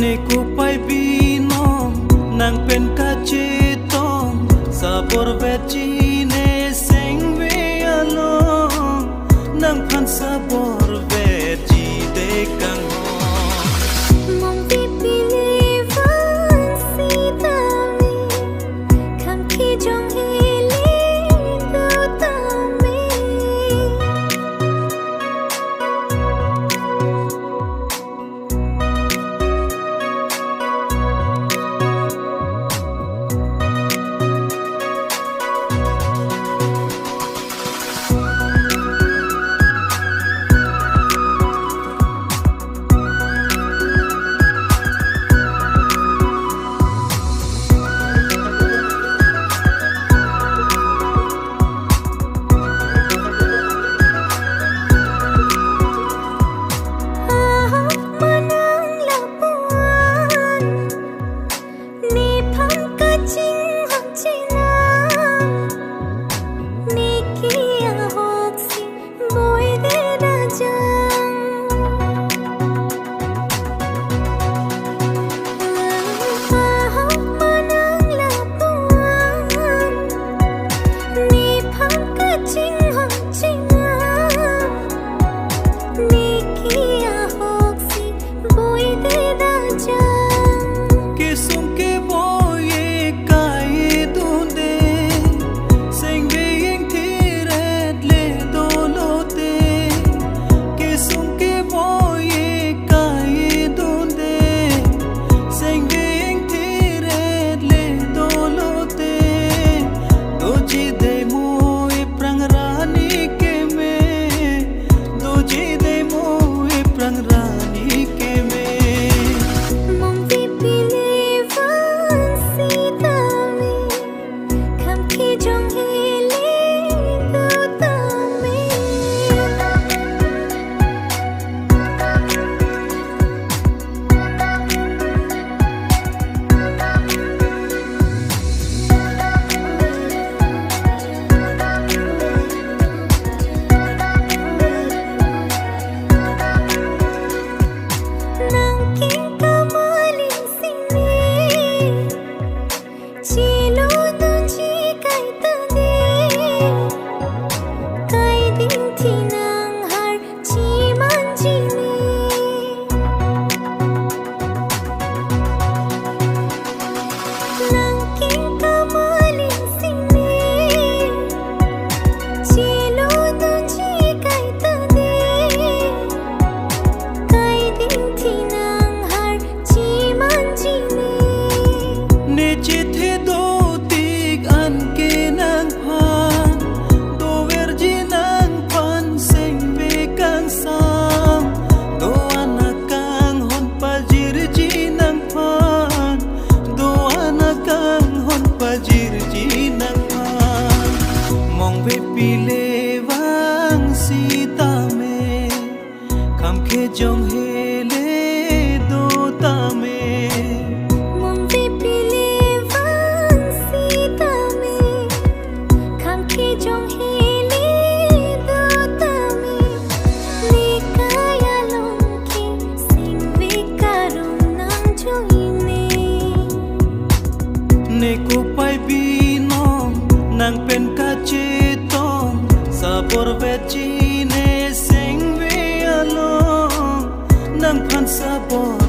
Niku pai binong nang pen kacitong sabor vecine sengve along nang pan sabor veji dekang mong pipilivan sitami kam ki jong hili dutami pilevang sitame kam ke jong hele dotame mong pilevang sitame kam ke jong hele dotame nikaya longki singve karong nang joine neku pai binong nang pen kacitong sabor vecine sengve along nang pan sabor